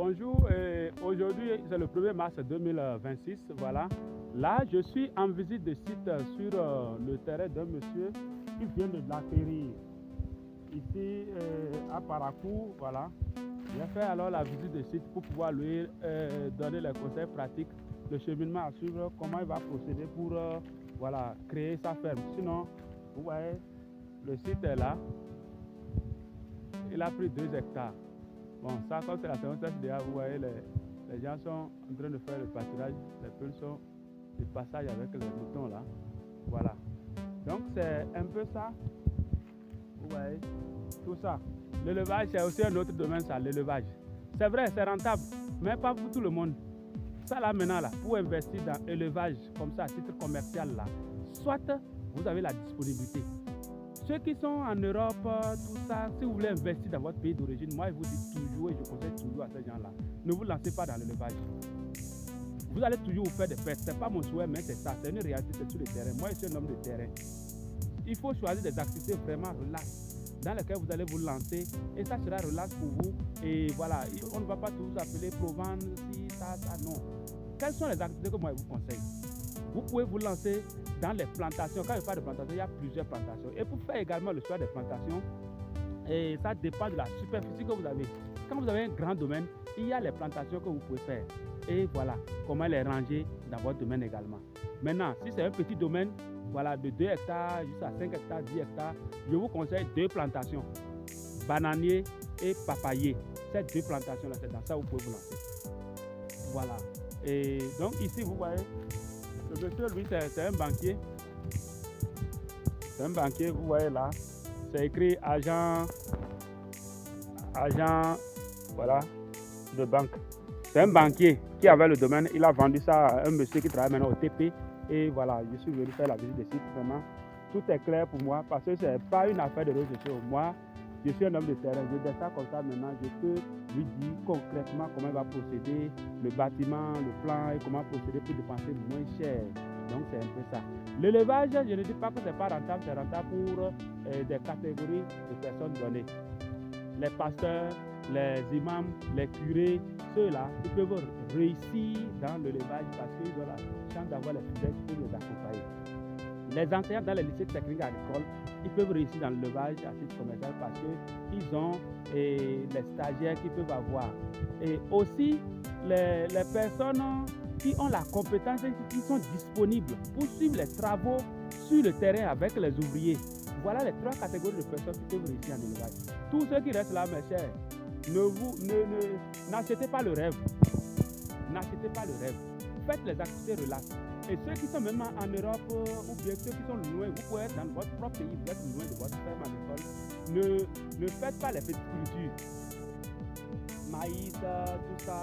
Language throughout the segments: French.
Bonjour, aujourd'hui c'est le 1er mars 2026, voilà. Là, je suis en visite de site sur le terrain d'un monsieur qui vient de l'acquérir ici à Parakou, voilà. J'ai fait alors la visite de site pour pouvoir lui donner les conseils pratiques, le cheminement à suivre, comment il va procéder pour voilà, créer sa ferme. Sinon, vous voyez, le site est là, il a pris 2 hectares. Bon, ça, comme c'est la saison sèche déjà, vous voyez, les gens sont en train de faire le pâturage, les poules sont de passage avec les moutons là. Voilà. Donc, c'est un peu ça. Vous voyez, tout ça. L'élevage, c'est aussi un autre domaine, ça, l'élevage. C'est vrai, c'est rentable, mais pas pour tout le monde. Ça, là, maintenant, là, pour investir dans l'élevage, comme ça, à titre commercial, là, soit vous avez la disponibilité. Ceux qui sont en Europe, tout ça, si vous voulez investir dans votre pays d'origine, moi je vous dis toujours et je conseille toujours à ces gens-là, ne vous lancez pas dans l'élevage. Vous allez toujours vous faire des pertes. Ce n'est pas mon souhait, mais c'est ça, c'est une réalité, c'est sur le terrain. Moi je suis un homme de terrain. Il faut choisir des activités vraiment relaxes dans lesquelles vous allez vous lancer et ça sera relax pour vous. Et voilà, on ne va pas toujours appeler Provence, si, ça, non. Quelles sont les activités que moi je vous conseille? Vous pouvez vous lancer dans les plantations. Quand je parle de plantations, il y a plusieurs plantations. Et pour faire également le choix des plantations, et ça dépend de la superficie que vous avez. Quand vous avez un grand domaine, il y a les plantations que vous pouvez faire. Et voilà, comment les ranger dans votre domaine également. Maintenant, si c'est un petit domaine, voilà, de 2 hectares jusqu'à 5 hectares, 10 hectares, je vous conseille 2 plantations. Bananier et papayer. Ces 2 plantations-là, c'est dans ça que vous pouvez vous lancer. Voilà. Et donc ici, vous voyez, le monsieur, lui, c'est un banquier. C'est un banquier, vous voyez là. C'est écrit agent, voilà, de banque. C'est un banquier qui avait le domaine. Il a vendu ça à un monsieur qui travaille maintenant au TP. Et voilà, je suis venu faire la visite de site. Vraiment, tout est clair pour moi parce que ce n'est pas une affaire de réseaux sociaux. Moi, je suis un homme de terrain. Je descends comme ça maintenant. Je peux lui dire concrètement comment il va procéder, le bâtiment, le plan et comment procéder pour dépenser moins cher. Donc, c'est un peu ça. L'élevage, je ne dis pas que ce n'est pas rentable, c'est rentable pour des catégories de personnes données. Les pasteurs, les imams, les curés, ceux-là, ils peuvent réussir dans l'élevage parce qu'ils ont la chance d'avoir les fidèles qui peuvent les accompagner. Les enseignants dans les lycées techniques agricoles, ils peuvent réussir dans l'élevage à titre commercial parce qu'ils ont les stagiaires qu'ils peuvent avoir. Et aussi, les personnes qui ont la compétence et qui sont disponibles pour suivre les travaux sur le terrain avec les ouvriers. Voilà les 3 catégories de personnes qui peuvent réussir en élevage. Tous ceux qui restent là, mes chers, n'achetez pas le rêve. N'achetez pas le rêve. Faites les activités relaxes. Et ceux qui sont même en Europe ou bien ceux qui sont loin, vous pouvez être dans votre propre pays, vous êtes loin de votre ferme agricole. Ne faites pas les petites cultures. Maïs, tout ça,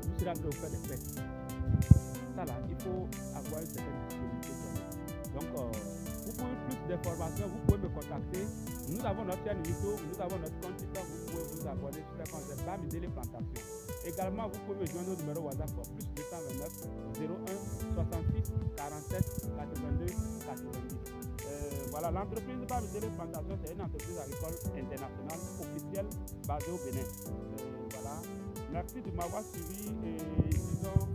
vous serez en train de faire des fêtes. Ça là, il faut avoir une certaine disponibilité. Donc, vous pouvez plus d'informations, vous pouvez me contacter. Nous avons notre chaîne YouTube, nous avons notre compte TikTok, vous pouvez vous abonner sur le compte Bamidele Plantation. Également, vous pouvez me joindre au numéro WhatsApp plus 229 01 66 47 82 90. Voilà, l'entreprise Bamidele Plantation, c'est une entreprise agricole internationale officielle basée au Bénin. Voilà. Merci de m'avoir suivi et disons.